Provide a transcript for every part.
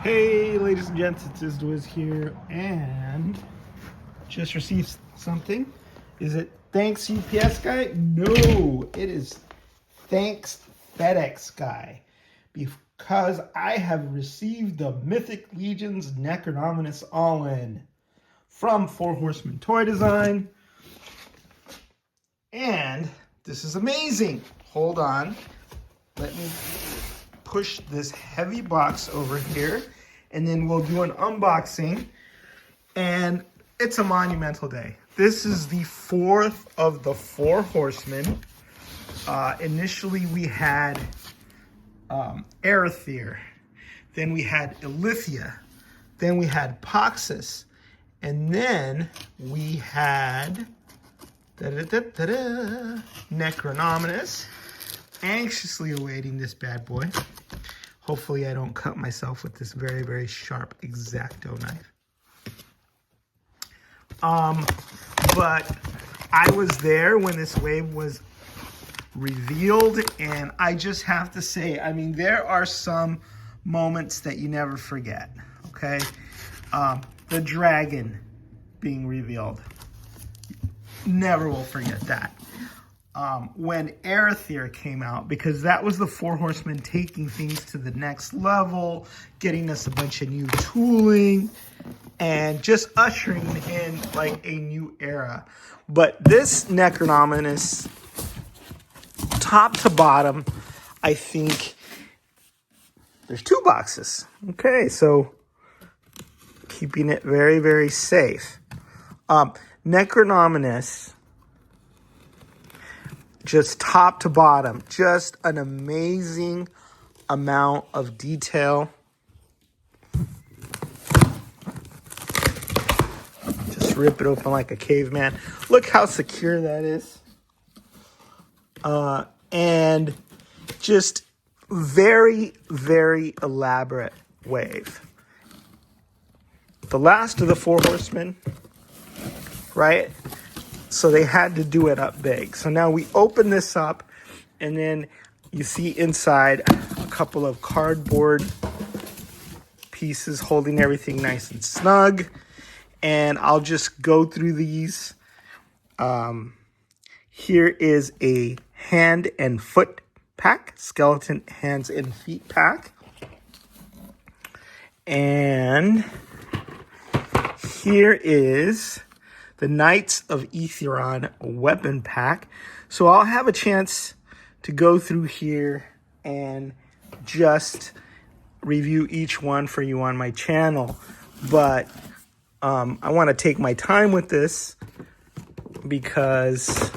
Hey, ladies and gents, it's Wiz here, and just received something. Is it thanks UPS guy? No, it is thanks FedEx guy, because I have received the Mythic Legion's Necronominus All-In from Four Horsemen Toy Design, and this is amazing. Hold on, let me push this heavy box over here, and then we'll do an unboxing. And it's a monumental day. This is the fourth of the Four Horsemen. Initially we had Arethyr, then we had Ilithia, then we had Poxus, and then we had Necronominus. Anxiously awaiting this bad boy. Hopefully I don't cut myself with this very, very sharp X-Acto knife. But I was there when this wave was revealed, and I just have to say, I mean, there are some moments that you never forget, okay? The dragon being revealed. Never will forget that. When Arethyr came out, because that was the Four Horsemen taking things to the next level, getting us a bunch of new tooling, and just ushering in like a new era. But this Necronominus, top to bottom, I think there's two boxes. Okay, so keeping it very, very safe. Necronominus, just top to bottom, just an amazing amount of detail. Just rip it open like a caveman. Look how secure that is. And just very, very elaborate wave. The last of the Four Horsemen, right? So they had to do it up big. So now we open this up, and then you see inside a couple of cardboard pieces holding everything nice and snug. And I'll just go through these. Here is a hand and foot pack, skeleton hands and feet pack. And here is the Knights of Etheron weapon pack. So I'll have a chance to go through here and just review each one for you on my channel. But I want to take my time with this because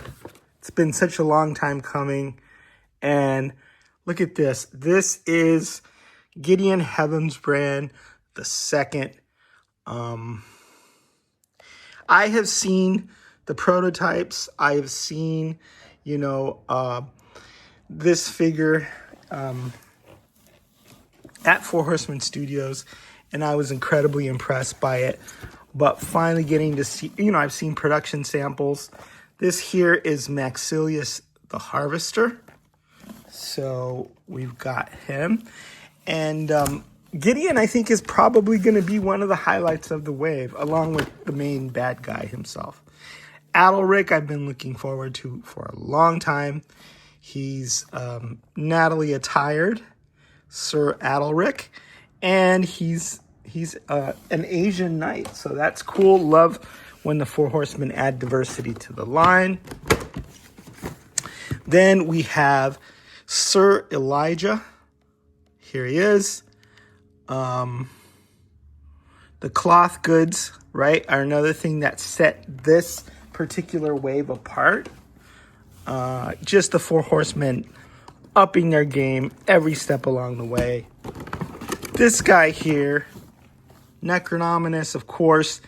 it's been such a long time coming. And look at this. This is Gideon Heavensbrand the second. I have seen the prototypes. I have seen, this figure at Four Horsemen Studios, and I was incredibly impressed by it. But finally getting to see, I've seen production samples. This here is Maxilius the Harvester. So we've got him. And Gideon, I think, is probably going to be one of the highlights of the wave, along with the main bad guy himself. Adalric, I've been looking forward to for a long time. He's Natalie attired, Sir Adalric, and he's an Asian knight, so that's cool. Love when the Four Horsemen add diversity to the line. Then we have Sir Elijah. Here he is. The cloth goods, right, are another thing that set this particular wave apart. Just the Four Horsemen upping their game every step along the way. This guy here, Necronominus, of course,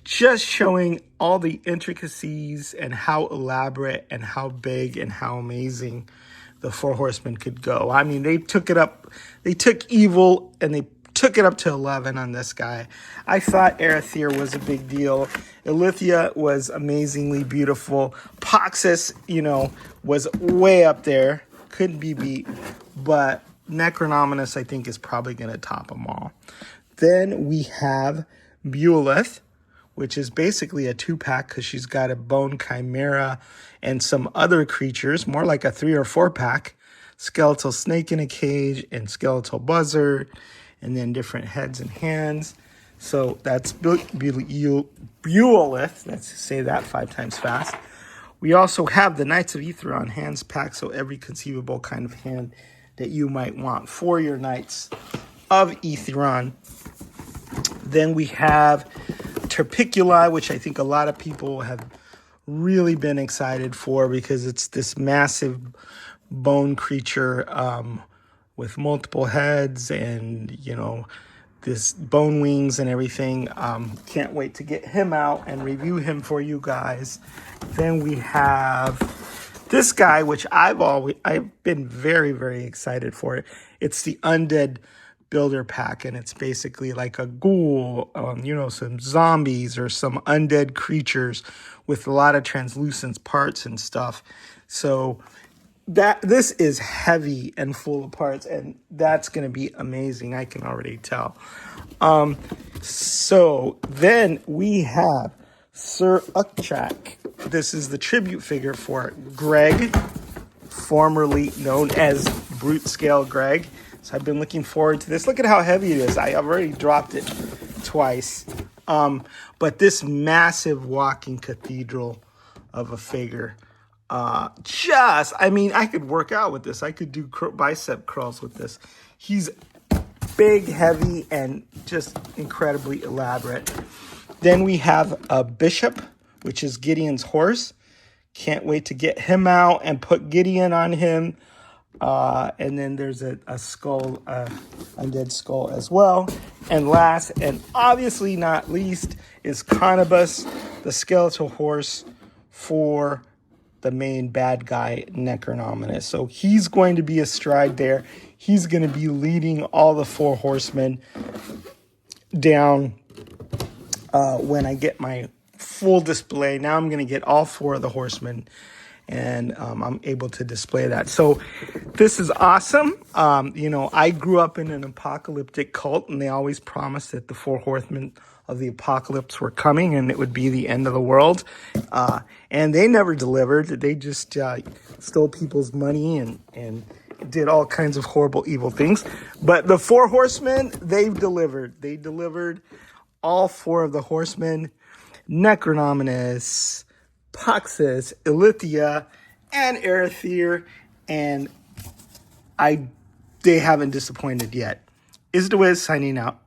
just showing all the intricacies and how elaborate and how big and how amazing the Four Horsemen could go. I mean, they took it up. They took evil and they took it up to 11 on this guy. I thought Arethyr was a big deal. Ilithia was amazingly beautiful. Poxus, was way up there. Couldn't be beat. But Necronominus, I think, is probably going to top them all. Then we have Beulith, which is basically a 2-pack because she's got a bone chimera and some other creatures, more like a 3 or 4-pack. Skeletal snake in a cage and skeletal buzzard, and then different heads and hands. So that's Beulith. Let's say that 5 times fast. We also have the Knights of Aetheron hands pack, so every conceivable kind of hand that you might want for your Knights of Aetheron. Then we have Terpiculi, which I think a lot of people have really been excited for because it's this massive bone creature with multiple heads and, you know, this bone wings and everything. Can't wait to get him out and review him for you guys. Then we have this guy, which I've been very, very excited for. It's the Undead Builder Pack, and it's basically like a ghoul, you know, some zombies or some undead creatures with a lot of translucent parts and stuff. So this is heavy and full of parts, and that's going to be amazing. I can already tell. So then we have Sir Ukchak. This is the tribute figure for Greg, formerly known as Brute Scale Greg. So I've been looking forward to this. Look at how heavy it is. I've already dropped it twice. But this massive walking cathedral of a figure. I mean, I could work out with this. I could do bicep curls with this. He's big, heavy, and just incredibly elaborate. Then we have a bishop, which is Gideon's horse. Can't wait to get him out and put Gideon on him. And then there's a skull, undead skull as well. And last, and obviously not least, is Conibus, the skeletal horse for the main bad guy, Necronominus. So he's going to be astride there. He's going to be leading all the 4 horsemen down when I get my full display. Now I'm going to get all 4 of the horsemen, and I'm able to display that. So this is awesome. You know, I grew up in an apocalyptic cult, and they always promised that the 4 horsemen of the apocalypse were coming and it would be the end of the world. And they never delivered. They just stole people's money and did all kinds of horrible, evil things. But the 4 horsemen, they've delivered. They delivered all 4 of the horsemen: Necronominus, Paxus, Ilithia, and Erethyr. And they haven't disappointed yet. Is the Wiz signing out.